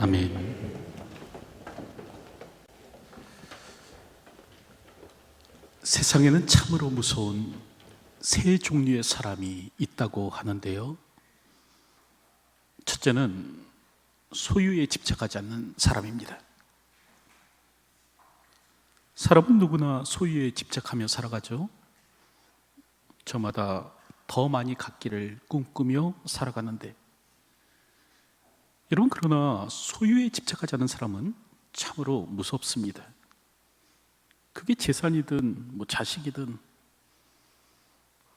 아멘. 세상에는 참으로 무서운 세 종류의 사람이 있다고 하는데요. 첫째는 소유에 집착하지 않는 사람입니다. 사람은 누구나 소유에 집착하며 살아가죠. 저마다 더 많이 갖기를 꿈꾸며 살아가는데, 여러분, 그러나 소유에 집착하지 않는 사람은 참으로 무섭습니다. 그게 재산이든 자식이든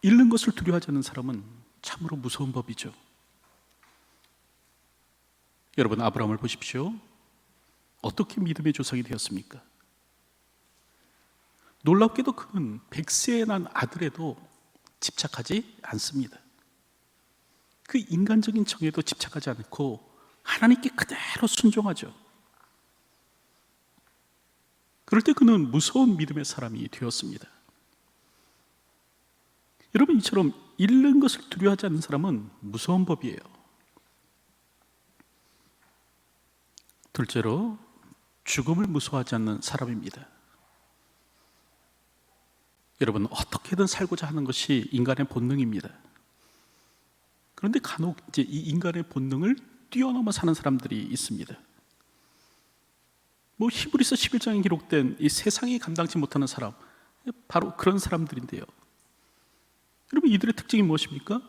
잃는 것을 두려워하지 않는 사람은 참으로 무서운 법이죠. 여러분, 아브라함을 보십시오. 어떻게 믿음의 조상이 되었습니까? 놀랍게도 그는 100세에 난 아들에도 집착하지 않습니다. 그 인간적인 정에도 집착하지 않고 하나님께 그대로 순종하죠. 그럴 때 그는 무서운 믿음의 사람이 되었습니다. 여러분, 이처럼 잃는 것을 두려워하지 않는 사람은 무서운 법이에요. 둘째로, 죽음을 무서워하지 않는 사람입니다. 여러분, 어떻게든 살고자 하는 것이 인간의 본능입니다. 그런데 간혹 이 인간의 본능을 뛰어넘어 사는 사람들이 있습니다. 히브리서 11장에 기록된 이 세상이 감당치 못하는 사람, 바로 그런 사람들인데요. 여러분, 이들의 특징이 무엇입니까?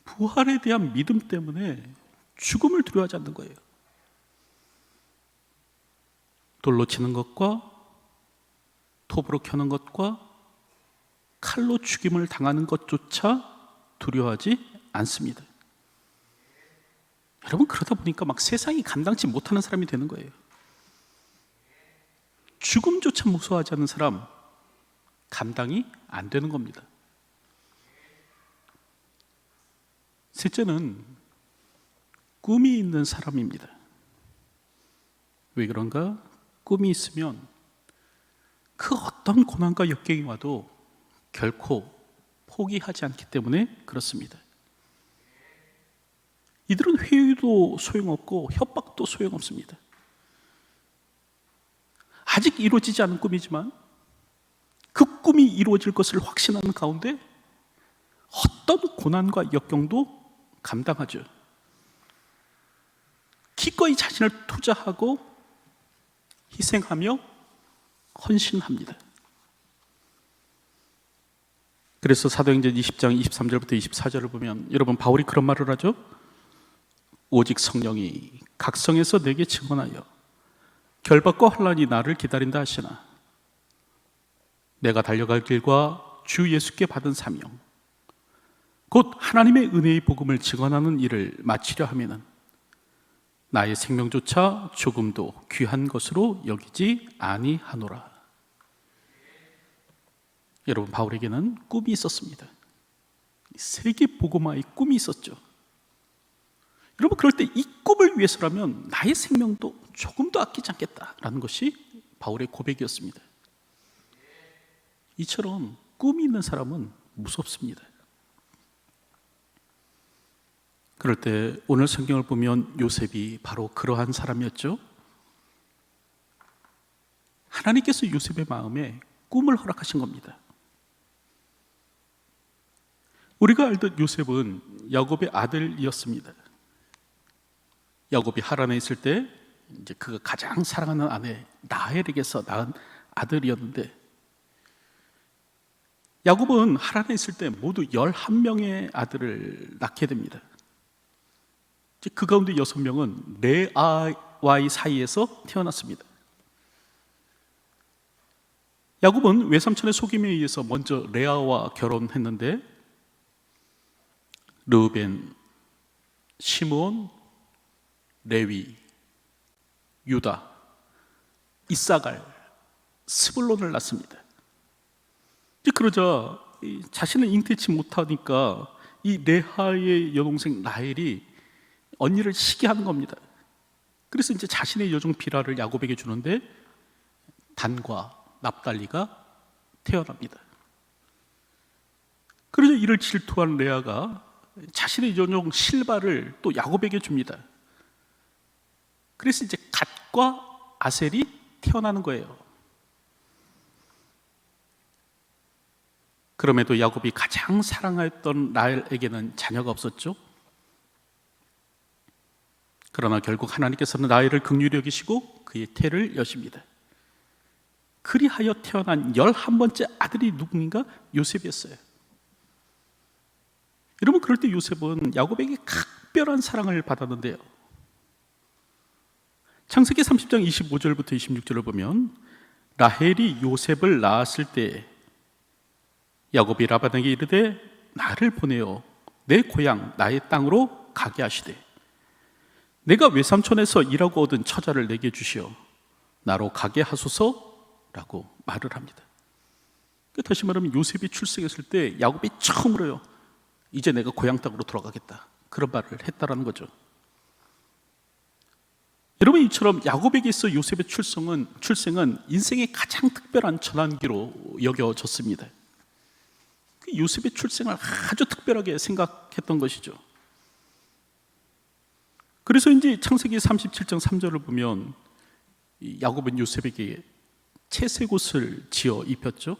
부활에 대한 믿음 때문에 죽음을 두려워하지 않는 거예요. 돌로 치는 것과 톱으로 켜는 것과 칼로 죽임을 당하는 것조차 두려워하지 않습니다. 여러분, 그러다 보니까 세상이 감당치 못하는 사람이 되는 거예요. 죽음조차 무서워하지 않는 사람, 감당이 안 되는 겁니다. 셋째는 꿈이 있는 사람입니다. 왜 그런가? 꿈이 있으면 그 어떤 고난과 역경이 와도 결코 포기하지 않기 때문에 그렇습니다. 이들은 회유도 소용없고 협박도 소용없습니다. 아직 이루어지지 않은 꿈이지만 그 꿈이 이루어질 것을 확신하는 가운데 어떤 고난과 역경도 감당하죠. 기꺼이 자신을 투자하고 희생하며 헌신합니다. 그래서 사도행전 20장 23절부터 24절을 보면 여러분, 바울이 그런 말을 하죠. 오직 성령이 각성해서 내게 증언하여 결박과 환난이 나를 기다린다 하시나 내가 달려갈 길과 주 예수께 받은 사명 곧 하나님의 은혜의 복음을 증언하는 일을 마치려 하면은 나의 생명조차 조금도 귀한 것으로 여기지 아니하노라. 여러분, 바울에게는 꿈이 있었습니다. 세계 복음화의 꿈이 있었죠. 여러분, 그럴 때 이 꿈을 위해서라면 나의 생명도 조금도 아끼지 않겠다라는 것이 바울의 고백이었습니다. 이처럼 꿈이 있는 사람은 무섭습니다. 그럴 때 오늘 성경을 보면 요셉이 바로 그러한 사람이었죠. 하나님께서 요셉의 마음에 꿈을 허락하신 겁니다. 우리가 알던 요셉은 야곱의 아들이었습니다. 야곱이 하란에 있을 때 그가 가장 사랑하는 아내 라헬에게서 낳은 아들이었는데, 야곱은 하란에 있을 때 모두 11명의 아들을 낳게 됩니다. 그 가운데 6명은 레아와의 사이에서 태어났습니다. 야곱은 외삼촌의 속임에 의해서 먼저 레아와 결혼했는데 르우벤, 시므온, 레위, 유다, 이사갈, 스불론을 낳습니다. 그러자 자신을 잉태치 못하니까 이 레아의 여동생 라헬이 언니를 시기하는 겁니다. 그래서 자신의 여종 비라를 야곱에게 주는데 단과 납달리가 태어납니다. 그러자 이를 질투한 레아가 자신의 여종 실바를 또 야곱에게 줍니다. 그래서 이제 갓과 아셀이 태어나는 거예요. 그럼에도 야곱이 가장 사랑하였던 라헬에게는 자녀가 없었죠. 그러나 결국 하나님께서는 라헬을 긍휼히 여기시고 그의 태를 여십니다. 그리하여 태어난 11번째 아들이 누구인가? 요셉이었어요. 여러분, 그럴 때 요셉은 야곱에게 각별한 사랑을 받았는데요. 창세기 30장 25절부터 26절을 보면 라헬이 요셉을 낳았을 때 야곱이 라반에게 이르되 나를 보내어 내 고향 나의 땅으로 가게 하시되 내가 외삼촌에서 일하고 얻은 처자를 내게 주시어 나로 가게 하소서라고 말을 합니다. 다시 말하면 요셉이 출생했을 때 야곱이 처음으로요, 이제 내가 고향 땅으로 돌아가겠다, 그런 말을 했다라는 거죠. 여러분, 이처럼 야곱에게 있어 요셉의 출생은 인생의 가장 특별한 전환기로 여겨졌습니다. 요셉의 출생을 아주 특별하게 생각했던 것이죠. 그래서 이제 창세기 37장 3절을 보면 야곱은 요셉에게 채색 옷을 지어 입혔죠.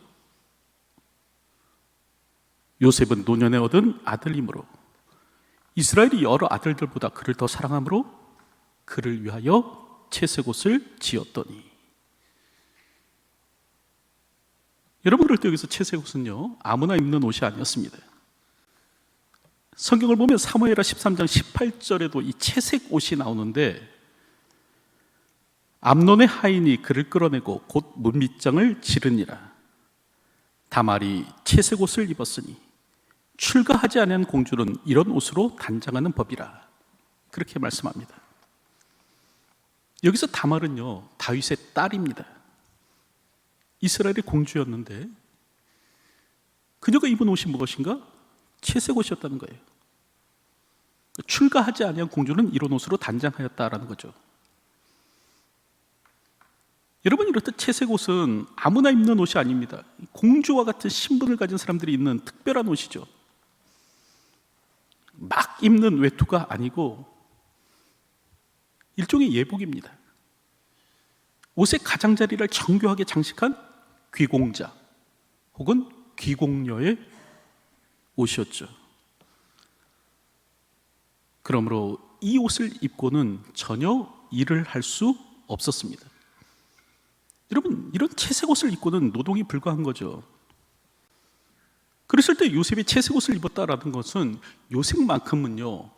요셉은 노년에 얻은 아들이므로 이스라엘이 여러 아들들보다 그를 더 사랑함으로 그를 위하여 채색 옷을 지었더니. 여러분, 그럴 때 여기서 채색 옷은요, 아무나 입는 옷이 아니었습니다. 성경을 보면 사무엘하 13장 18절에도 이 채색 옷이 나오는데 암논의 하인이 그를 끌어내고 곧 문빗장을 지르니라. 다말이 채색 옷을 입었으니 출가하지 않은 공주는 이런 옷으로 단장하는 법이라. 그렇게 말씀합니다. 여기서 다말은요, 다윗의 딸입니다. 이스라엘의 공주였는데 그녀가 입은 옷이 무엇인가? 채색 옷이었다는 거예요. 출가하지 아니한 공주는 이런 옷으로 단장하였다라는 거죠. 여러분, 이렇듯 채색 옷은 아무나 입는 옷이 아닙니다. 공주와 같은 신분을 가진 사람들이 입는 특별한 옷이죠. 막 입는 외투가 아니고 일종의 예복입니다. 옷의 가장자리를 정교하게 장식한 귀공자 혹은 귀공녀의 옷이었죠. 그러므로 이 옷을 입고는 전혀 일을 할 수 없었습니다. 여러분, 이런 채색 옷을 입고는 노동이 불가한 거죠. 그랬을 때 요셉이 채색 옷을 입었다라는 것은 요셉만큼은요,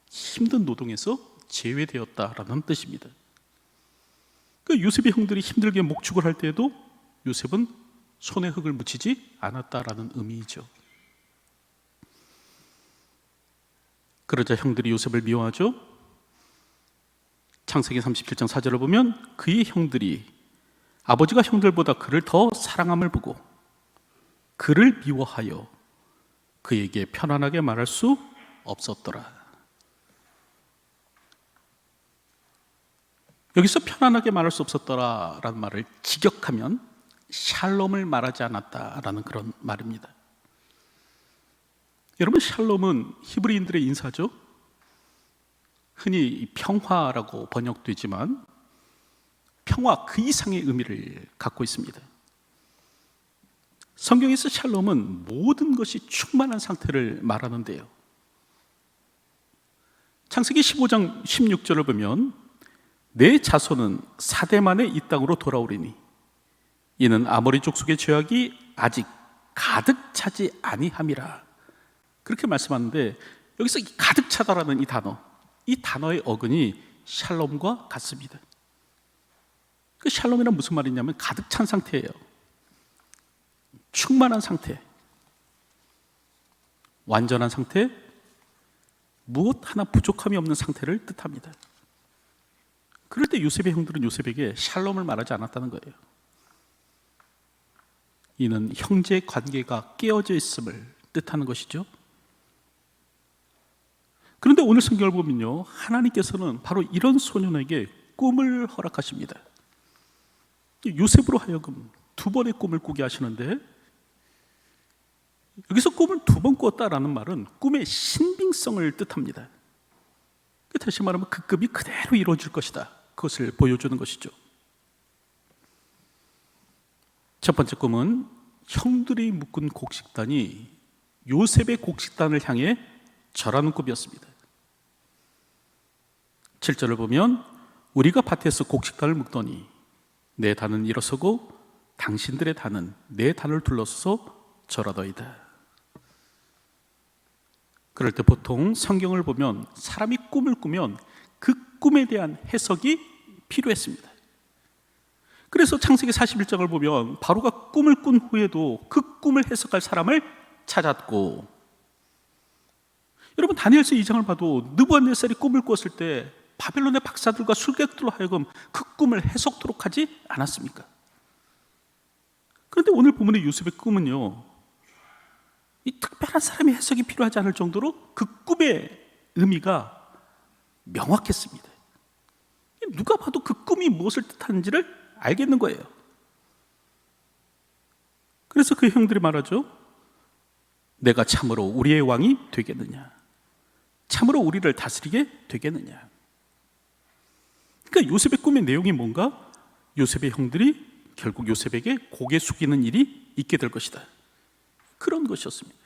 힘든 노동에서 제외되었다라는 뜻입니다. 그러니까 요셉의 형들이 힘들게 목축을 할 때에도 요셉은 손에 흙을 묻히지 않았다라는 의미이죠. 그러자 형들이 요셉을 미워하죠. 창세기 37장 4절을 보면 그의 형들이 아버지가 형들보다 그를 더 사랑함을 보고 그를 미워하여 그에게 편안하게 말할 수 없었더라. 여기서 편안하게 말할 수 없었더라라는 말을 직역하면 샬롬을 말하지 않았다라는 그런 말입니다. 여러분, 샬롬은 히브리인들의 인사죠. 흔히 평화라고 번역되지만 평화 그 이상의 의미를 갖고 있습니다. 성경에서 샬롬은 모든 것이 충만한 상태를 말하는데요. 창세기 15장 16절을 보면 내 자손은 사대 만에 이 땅으로 돌아오리니 이는 아모리 족속의 죄악이 아직 가득 차지 아니함이라. 그렇게 말씀하는데 여기서 이 가득 차다라는 이 단어의 어근이 샬롬과 같습니다. 그 샬롬이란 무슨 말이냐면 가득 찬 상태예요. 충만한 상태, 완전한 상태, 무엇 하나 부족함이 없는 상태를 뜻합니다. 그럴 때 요셉의 형들은 요셉에게 샬롬을 말하지 않았다는 거예요. 이는 형제 관계가 깨어져 있음을 뜻하는 것이죠. 그런데 오늘 성경을 보면요, 하나님께서는 바로 이런 소년에게 꿈을 허락하십니다. 요셉으로 하여금 두 번의 꿈을 꾸게 하시는데 여기서 꿈을 두 번 꾸었다라는 말은 꿈의 신빙성을 뜻합니다. 다시 말하면 그 꿈이 그대로 이루어질 것이다. 그것을 보여주는 것이죠. 첫 번째 꿈은 형들이 묶은 곡식단이 요셉의 곡식단을 향해 절하는 꿈이었습니다. 7절을 보면 우리가 밭에서 곡식단을 묶더니 내 단은 일어서고 당신들의 단은 내 단을 둘러서서 절하더이다. 그럴 때 보통 성경을 보면 사람이 꿈을 꾸면 그 꿈에 대한 해석이 필요했습니다. 그래서 창세기 41장을 보면 바로가 꿈을 꾼 후에도 그 꿈을 해석할 사람을 찾았고, 여러분 다니엘서 2장을 봐도 느부갓네살이 꿈을 꿨을 때 바벨론의 박사들과 술객들로 하여금 그 꿈을 해석토록 하지 않았습니까? 그런데 오늘 본문의 요셉의 꿈은요, 이 특별한 사람의 해석이 필요하지 않을 정도로 그 꿈의 의미가 명확했습니다. 누가 봐도 그 꿈이 무엇을 뜻하는지를 알겠는 거예요. 그래서 그 형들이 말하죠. 내가 참으로 우리의 왕이 되겠느냐? 참으로 우리를 다스리게 되겠느냐? 그러니까 요셉의 꿈의 내용이 뭔가? 요셉의 형들이 결국 요셉에게 고개 숙이는 일이 있게 될 것이다. 그런 것이었습니다.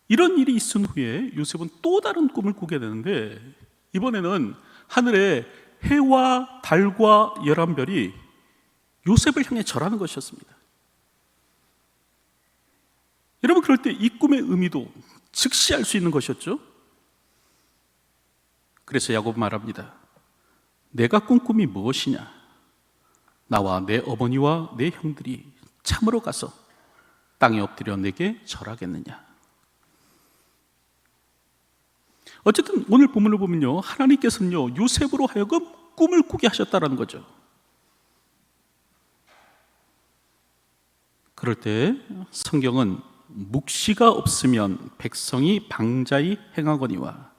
이런 일이 있은 후에 요셉은 또 다른 꿈을 꾸게 되는데, 이번에는 하늘에 해와 달과 11별이 요셉을 향해 절하는 것이었습니다. 여러분, 그럴 때 이 꿈의 의미도 즉시 알 수 있는 것이었죠. 그래서 야곱은 말합니다. 내가 꾼 꿈이 무엇이냐? 나와 내 어머니와 내 형들이 참으로 가서 땅에 엎드려 내게 절하겠느냐? 어쨌든 오늘 본문을 보면요, 하나님께서는요 요셉으로 하여금 꿈을 꾸게 하셨다는 거죠. 그럴 때 성경은 묵시가 없으면 백성이 방자히 행하거니와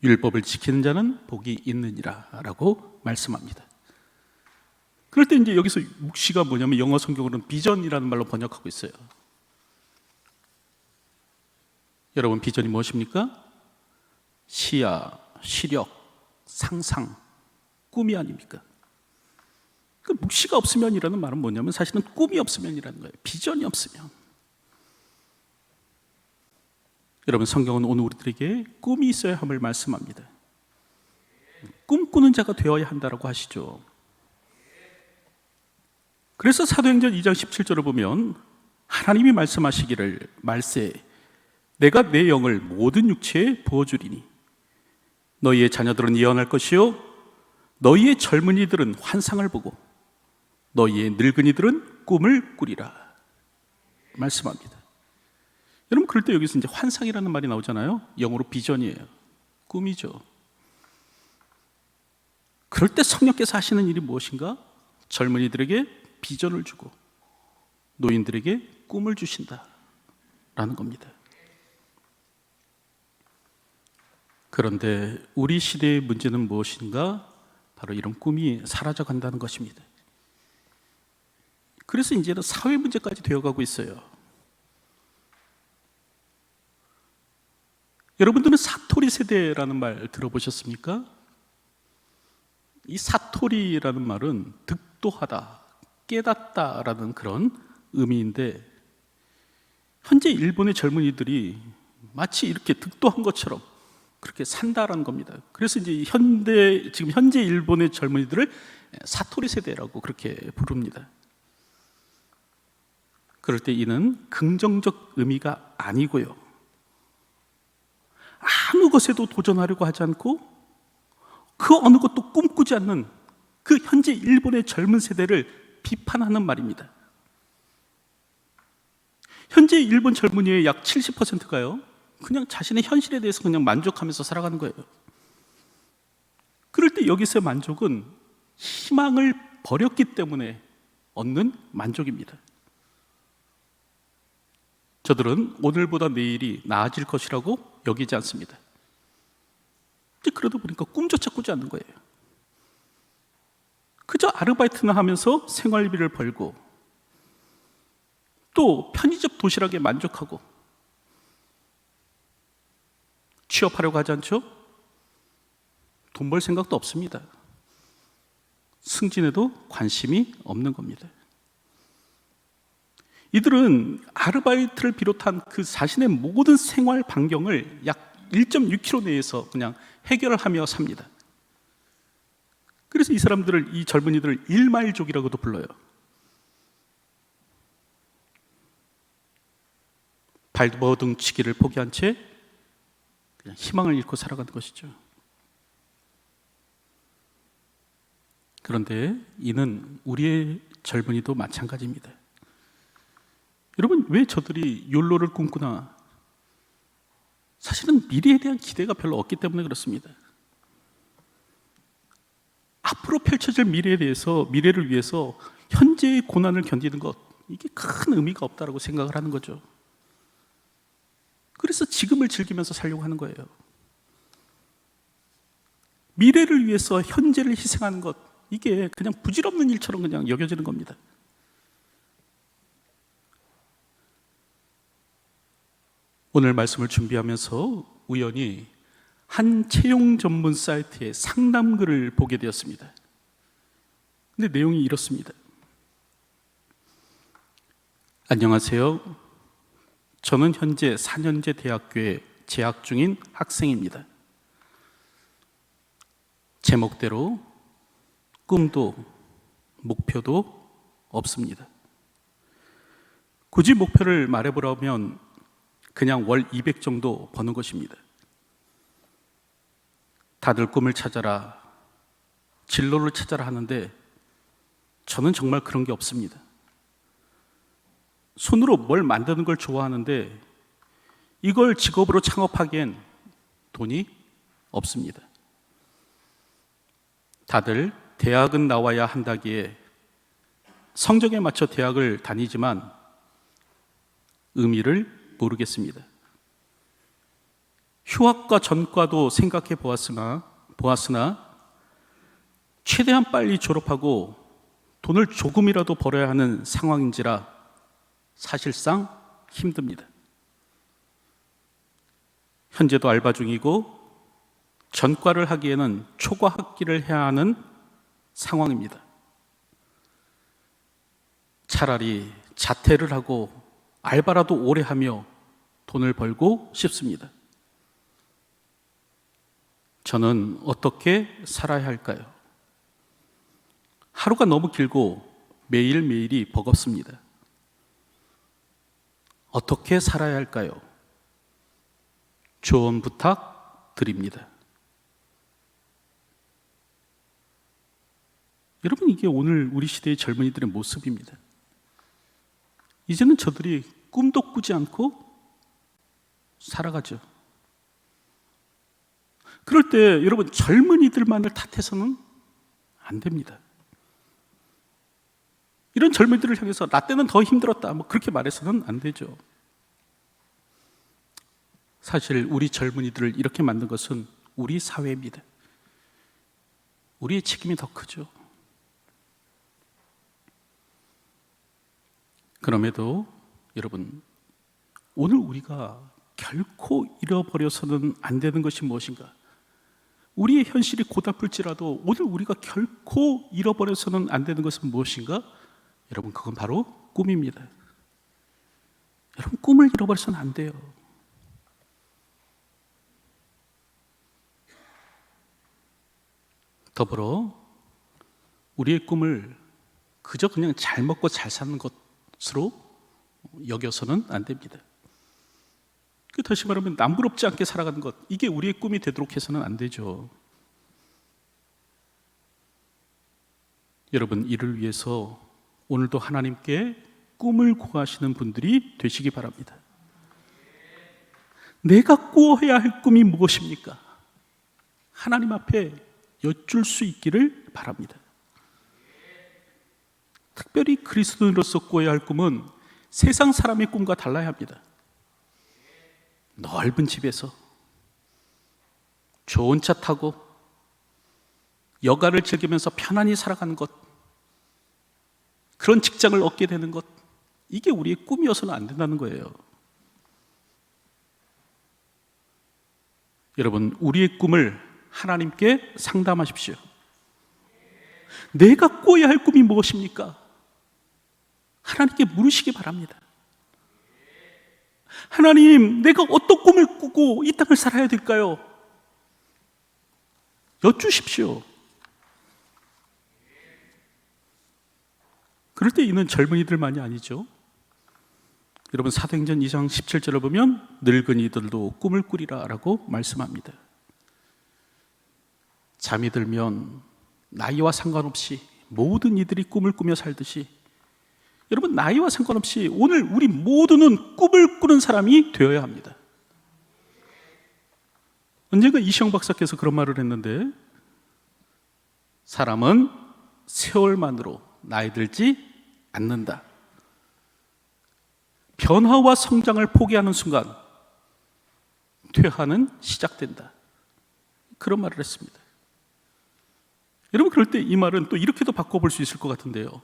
율법을 지키는 자는 복이 있느니라 라고 말씀합니다. 그럴 때 이제 여기서 묵시가 뭐냐면 영어 성경으로는 비전이라는 말로 번역하고 있어요. 여러분, 비전이 무엇입니까? 시야, 시력, 상상, 꿈이 아닙니까? 그 묵시가 없으면이라는 말은 뭐냐면 사실은 꿈이 없으면이라는 거예요. 비전이 없으면. 여러분, 성경은 오늘 우리들에게 꿈이 있어야 함을 말씀합니다. 꿈꾸는 자가 되어야 한다고 하시죠. 그래서 사도행전 2장 17절을 보면 하나님이 말씀하시기를 말세 내가 내 영을 모든 육체에 부어주리니 너희의 자녀들은 예언할 것이요 너희의 젊은이들은 환상을 보고 너희의 늙은이들은 꿈을 꾸리라 말씀합니다. 여러분, 그럴 때 여기서 이제 환상이라는 말이 나오잖아요. 영어로 비전이에요. 꿈이죠. 그럴 때 성령께서 하시는 일이 무엇인가? 젊은이들에게 비전을 주고 노인들에게 꿈을 주신다라는 겁니다. 그런데 우리 시대의 문제는 무엇인가? 바로 이런 꿈이 사라져 간다는 것입니다. 그래서 이제는 사회 문제까지 되어가고 있어요. 여러분들은 사토리 세대라는 말 들어보셨습니까? 이 사토리라는 말은 득도하다, 깨닫다라는 그런 의미인데, 현재 일본의 젊은이들이 마치 이렇게 득도한 것처럼 그렇게 산다라는 겁니다. 그래서 이제 지금 현재 일본의 젊은이들을 사토리 세대라고 그렇게 부릅니다. 그럴 때 이는 긍정적 의미가 아니고요, 아무 것에도 도전하려고 하지 않고 그 어느 것도 꿈꾸지 않는 그 현재 일본의 젊은 세대를 비판하는 말입니다. 현재 일본 젊은이의 약 70%가요 그냥 자신의 현실에 대해서 그냥 만족하면서 살아가는 거예요. 그럴 때 여기서의 만족은 희망을 버렸기 때문에 얻는 만족입니다. 저들은 오늘보다 내일이 나아질 것이라고 여기지 않습니다. 그러다 보니까 꿈조차 꾸지 않는 거예요. 그저 아르바이트나 하면서 생활비를 벌고 또 편의점 도시락에 만족하고 취업하려고 하지 않죠? 돈 벌 생각도 없습니다. 승진에도 관심이 없는 겁니다. 이들은 아르바이트를 비롯한 그 자신의 모든 생활 반경을 약 1.6km 내에서 그냥 해결을 하며 삽니다. 그래서 이 사람들을, 이 젊은이들을 일마일족이라고도 불러요. 발버둥치기를 포기한 채 그냥 희망을 잃고 살아가는 것이죠. 그런데 이는 우리의 젊은이도 마찬가지입니다. 여러분, 왜 저들이 욜로를 꿈꾸나? 사실은 미래에 대한 기대가 별로 없기 때문에 그렇습니다. 앞으로 펼쳐질 미래를 위해서 현재의 고난을 견디는 것, 이게 큰 의미가 없다고 생각을 하는 거죠. 그래서 지금을 즐기면서 살려고 하는 거예요. 미래를 위해서 현재를 희생하는 것, 이게 그냥 부질없는 일처럼 그냥 여겨지는 겁니다. 오늘 말씀을 준비하면서 우연히 한 채용 전문 사이트의 상담글을 보게 되었습니다. 근데 내용이 이렇습니다. 안녕하세요. 저는 현재 4년제 대학교에 재학 중인 학생입니다. 제목대로 꿈도 목표도 없습니다. 굳이 목표를 말해보라면 그냥 월 200 정도 버는 것입니다. 다들 꿈을 찾아라, 진로를 찾아라 하는데 저는 정말 그런 게 없습니다. 손으로 뭘 만드는 걸 좋아하는데 이걸 직업으로 창업하기엔 돈이 없습니다. 다들 대학은 나와야 한다기에 성적에 맞춰 대학을 다니지만 의미를 모르겠습니다. 휴학과 전과도 생각해 보았으나 최대한 빨리 졸업하고 돈을 조금이라도 벌어야 하는 상황인지라 사실상 힘듭니다. 현재도 알바 중이고 전과를 하기에는 초과 학기를 해야 하는 상황입니다. 차라리 자퇴를 하고 알바라도 오래 하며 돈을 벌고 싶습니다. 저는 어떻게 살아야 할까요? 하루가 너무 길고 매일매일이 버겁습니다. 어떻게 살아야 할까요? 조언 부탁드립니다. 여러분, 이게 오늘 우리 시대의 젊은이들의 모습입니다. 이제는 저들이 꿈도 꾸지 않고 살아가죠. 그럴 때 여러분, 젊은이들만을 탓해서는 안 됩니다. 이런 젊은이들을 향해서 나 때는 더 힘들었다, 그렇게 말해서는 안 되죠. 사실 우리 젊은이들을 이렇게 만든 것은 우리 사회입니다. 우리의 책임이 더 크죠. 그럼에도 여러분, 오늘 우리가 결코 잃어버려서는 안 되는 것이 무엇인가? 우리의 현실이 고달플지라도 오늘 우리가 결코 잃어버려서는 안 되는 것은 무엇인가? 여러분, 그건 바로 꿈입니다. 여러분, 꿈을 잃어버려서는 안 돼요. 더불어 우리의 꿈을 그저 그냥 잘 먹고 잘 사는 것으로 여겨서는 안 됩니다. 다시 말하면 남부럽지 않게 살아가는 것, 이게 우리의 꿈이 되도록 해서는 안 되죠. 여러분, 이를 위해서 오늘도 하나님께 꿈을 구하시는 분들이 되시기 바랍니다. 내가 꾸어야 할 꿈이 무엇입니까? 하나님 앞에 여쭐 수 있기를 바랍니다. 특별히 그리스도인으로서 꾸어야 할 꿈은 세상 사람의 꿈과 달라야 합니다. 넓은 집에서 좋은 차 타고 여가를 즐기면서 편안히 살아가는 것, 그런 직장을 얻게 되는 것, 이게 우리의 꿈이어서는 안 된다는 거예요. 여러분, 우리의 꿈을 하나님께 상담하십시오. 내가 꿔야 할 꿈이 무엇입니까? 하나님께 물으시기 바랍니다. 하나님, 내가 어떤 꿈을 꾸고 이 땅을 살아야 될까요? 여쭈십시오. 그럴 때 있는 젊은이들만이 아니죠. 여러분, 사도행전 2장 17절을 보면 늙은이들도 꿈을 꾸리라 라고 말씀합니다. 잠이 들면 나이와 상관없이 모든 이들이 꿈을 꾸며 살듯이, 여러분, 나이와 상관없이 오늘 우리 모두는 꿈을 꾸는 사람이 되어야 합니다. 언젠가 이시영 박사께서 그런 말을 했는데, 사람은 세월만으로 나이 들지 않는다. 변화와 성장을 포기하는 순간 퇴화는 시작된다. 그런 말을 했습니다. 여러분, 그럴 때 이 말은 또 이렇게도 바꿔볼 수 있을 것 같은데요.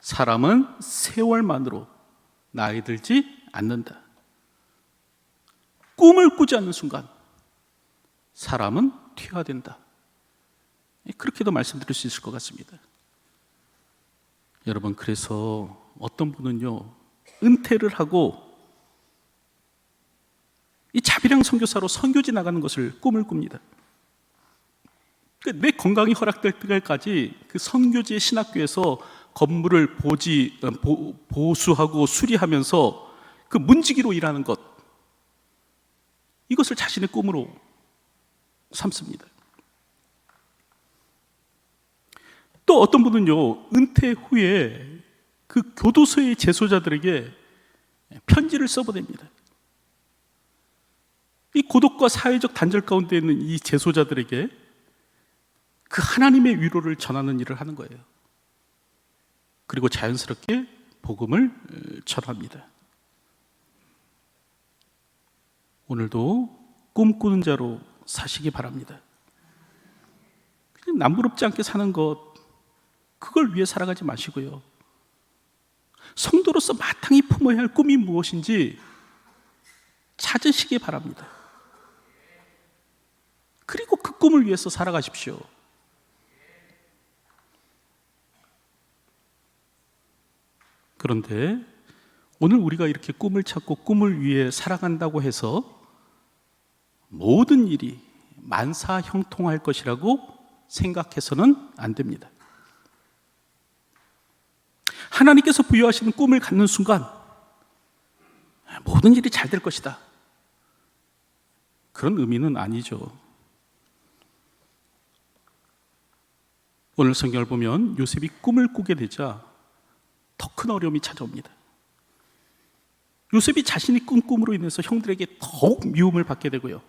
사람은 세월만으로 나이 들지 않는다. 꿈을 꾸지 않는 순간 사람은 퇴화된다. 그렇게도 말씀드릴 수 있을 것 같습니다. 여러분, 그래서 어떤 분은요, 은퇴를 하고 이 자비랑 선교사로 선교지 나가는 것을 꿈을 꿉니다. 내 건강이 허락될 때까지 그 선교지의 신학교에서 건물을 보수하고 수리하면서 그 문지기로 일하는 것, 이것을 자신의 꿈으로 삼습니다. 또 어떤 분은요, 은퇴 후에 그 교도소의 재소자들에게 편지를 써보냅니다. 이 고독과 사회적 단절 가운데 있는 이 재소자들에게 그 하나님의 위로를 전하는 일을 하는 거예요. 그리고 자연스럽게 복음을 전합니다. 오늘도 꿈꾸는 자로 사시기 바랍니다. 그냥 남부럽지 않게 사는 것, 그걸 위해 살아가지 마시고요. 성도로서 마땅히 품어야 할 꿈이 무엇인지 찾으시기 바랍니다. 그리고 그 꿈을 위해서 살아가십시오. 그런데 오늘 우리가 이렇게 꿈을 찾고 꿈을 위해 살아간다고 해서 모든 일이 만사형통할 것이라고 생각해서는 안 됩니다. 하나님께서 부여하시는 꿈을 갖는 순간 모든 일이 잘 될 것이다, 그런 의미는 아니죠. 오늘 성경을 보면 요셉이 꿈을 꾸게 되자 더 큰 어려움이 찾아옵니다. 요셉이 자신이 꾼 꿈으로 인해서 형들에게 더욱 미움을 받게 되고요,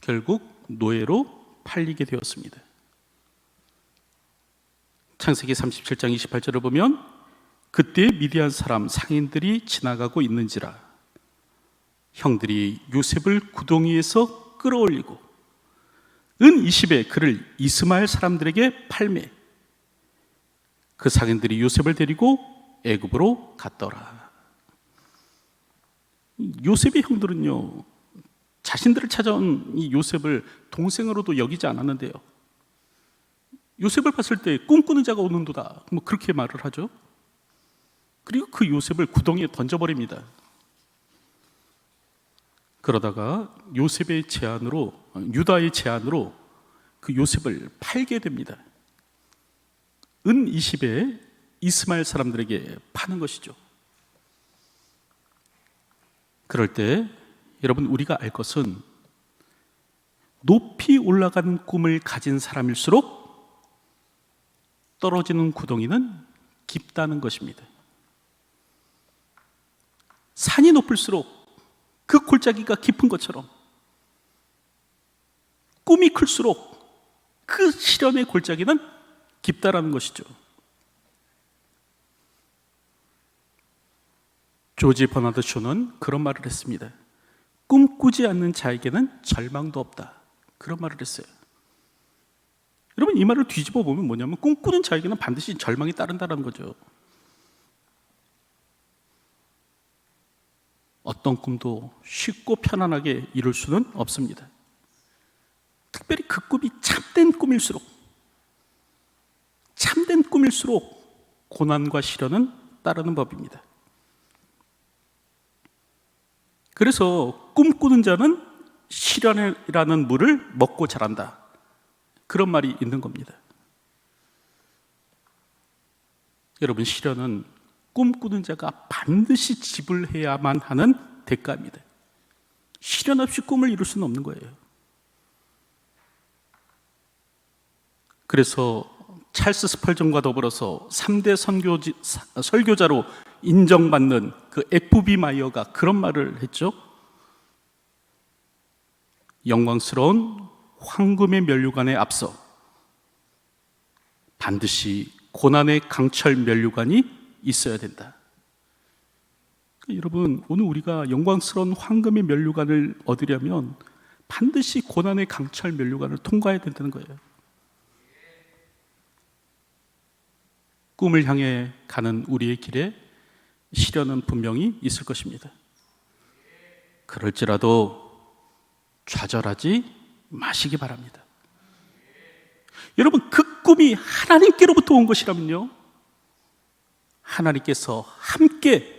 결국 노예로 팔리게 되었습니다. 창세기 37장 28절을 보면 그때 미디안 사람 상인들이 지나가고 있는지라 형들이 요셉을 구덩이에서 끌어올리고 은 20에 그를 이스마엘 사람들에게 팔매 그 상인들이 요셉을 데리고 애굽으로 갔더라. 요셉의 형들은요, 자신들을 찾아온 이 요셉을 동생으로도 여기지 않았는데요, 요셉을 봤을 때 꿈꾸는 자가 오는도다, 뭐 그렇게 말을 하죠. 그리고 그 요셉을 구덩이에 던져버립니다. 그러다가 요셉의 제안으로, 유다의 제안으로 그 요셉을 팔게 됩니다. 은 20에 이스마엘 사람들에게 파는 것이죠. 그럴 때 여러분, 우리가 알 것은 높이 올라가는 꿈을 가진 사람일수록 떨어지는 구덩이는 깊다는 것입니다. 산이 높을수록 그 골짜기가 깊은 것처럼 꿈이 클수록 그 시련의 골짜기는 깊다라는 것이죠. 조지 버나드 쇼는 그런 말을 했습니다. 꿈꾸지 않는 자에게는 절망도 없다, 그런 말을 했어요. 여러분, 이 말을 뒤집어 보면 뭐냐면 꿈꾸는 자에게는 반드시 절망이 따른다는 거죠. 어떤 꿈도 쉽고 편안하게 이룰 수는 없습니다. 특별히 그 꿈이 참된 꿈일수록 고난과 시련은 따르는 법입니다. 그래서 꿈꾸는 자는 시련이라는 물을 먹고 자란다, 그런 말이 있는 겁니다. 여러분, 시련은 꿈꾸는 자가 반드시 지불해야만 하는 대가입니다. 시련 없이 꿈을 이룰 수는 없는 거예요. 그래서 찰스 스펄전과 더불어서 3대 설교자로 인정받는 그 FB 마이어가 그런 말을 했죠. 영광스러운 황금의 면류관에 앞서 반드시 고난의 강철 면류관이 있어야 된다. 여러분, 오늘 우리가 영광스러운 황금의 면류관을 얻으려면 반드시 고난의 강철 면류관을 통과해야 된다는 거예요. 꿈을 향해 가는 우리의 길에 시련은 분명히 있을 것입니다. 그럴지라도 좌절하지 마시기 바랍니다. 여러분, 그 꿈이 하나님께로부터 온 것이라면요, 하나님께서 함께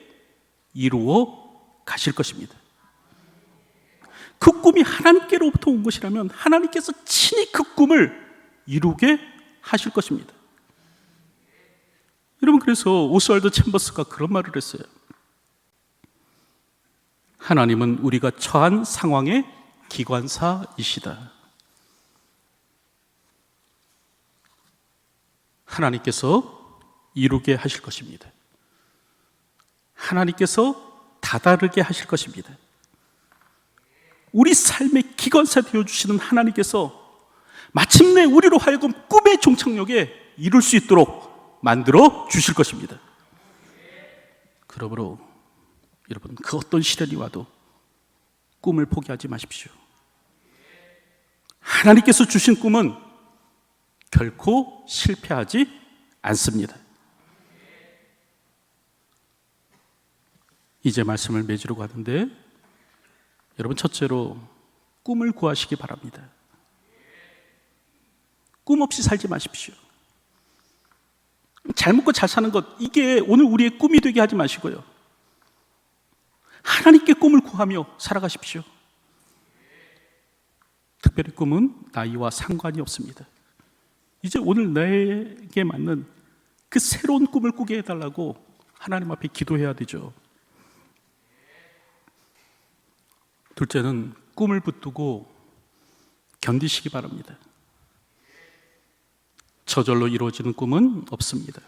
이루어 가실 것입니다. 그 꿈이 하나님께로부터 온 것이라면 하나님께서 친히 그 꿈을 이루게 하실 것입니다. 여러분, 그래서 오스왈드 챔버스가 그런 말을 했어요. 하나님은 우리가 처한 상황의 기관사이시다. 하나님께서 이루게 하실 것입니다. 하나님께서 다다르게 하실 것입니다. 우리 삶의 기관사 되어주시는 하나님께서 마침내 우리로 하여금 꿈의 종착역에 이룰 수 있도록 만들어 주실 것입니다. 그러므로 여러분, 그 어떤 시련이 와도 꿈을 포기하지 마십시오. 하나님께서 주신 꿈은 결코 실패하지 않습니다. 이제 말씀을 맺으려고 하는데, 여러분, 첫째로 꿈을 구하시기 바랍니다. 꿈 없이 살지 마십시오. 잘 먹고 잘 사는 것, 이게 오늘 우리의 꿈이 되게 하지 마시고요, 하나님께 꿈을 구하며 살아가십시오. 특별히 꿈은 나이와 상관이 없습니다. 이제 오늘 내게 맞는 그 새로운 꿈을 꾸게 해달라고 하나님 앞에 기도해야 되죠. 둘째는 꿈을 붙들고 견디시기 바랍니다. 저절로 이루어지는 꿈은 없습니다.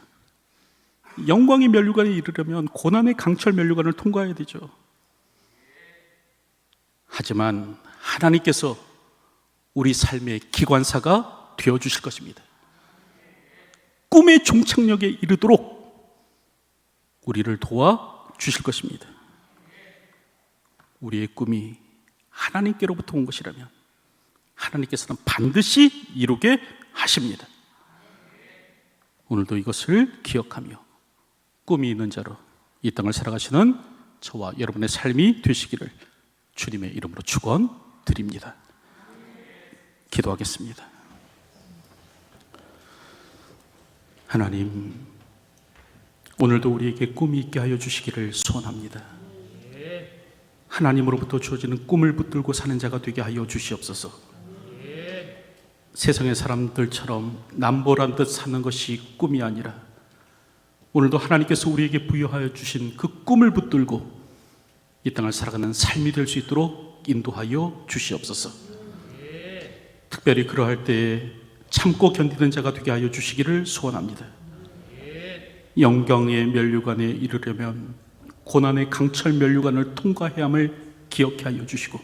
영광의 면류관에 이르려면 고난의 강철 면류관을 통과해야 되죠. 하지만 하나님께서 우리 삶의 기관사가 되어주실 것입니다. 꿈의 종착역에 이르도록 우리를 도와주실 것입니다. 우리의 꿈이 하나님께로부터 온 것이라면 하나님께서는 반드시 이루게 하십니다. 오늘도 이것을 기억하며 꿈이 있는 자로 이 땅을 살아가시는 저와 여러분의 삶이 되시기를 주님의 이름으로 축원드립니다. 기도하겠습니다. 하나님, 오늘도 우리에게 꿈이 있게 하여 주시기를 소원합니다. 하나님으로부터 주어지는 꿈을 붙들고 사는 자가 되게 하여 주시옵소서. 세상의 사람들처럼 남보란 듯 사는 것이 꿈이 아니라 오늘도 하나님께서 우리에게 부여하여 주신 그 꿈을 붙들고 이 땅을 살아가는 삶이 될 수 있도록 인도하여 주시옵소서. 특별히 그러할 때에 참고 견디는 자가 되게 하여 주시기를 소원합니다. 영광의 면류관에 이르려면 고난의 강철 면류관을 통과해야 함을 기억해 하여 주시고,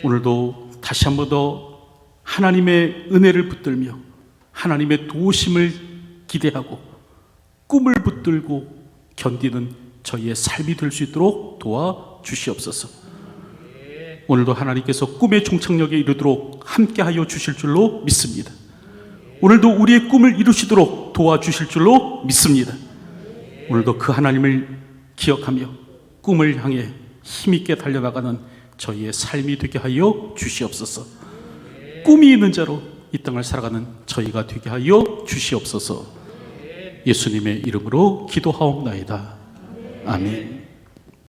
오늘도 다시 한 번 더 하나님의 은혜를 붙들며 하나님의 도우심을 기대하고 꿈을 붙들고 견디는 저희의 삶이 될 수 있도록 도와주시옵소서. 오늘도 하나님께서 꿈의 종착역에 이르도록 함께하여 주실 줄로 믿습니다. 오늘도 우리의 꿈을 이루시도록 도와주실 줄로 믿습니다. 오늘도 그 하나님을 기억하며 꿈을 향해 힘있게 달려나가는 저희의 삶이 되게 하여 주시옵소서. 꿈이 있는 자로 이 땅을 살아가는 저희가 되게 하여 주시옵소서. 예수님의 이름으로 기도하옵나이다. 아멘.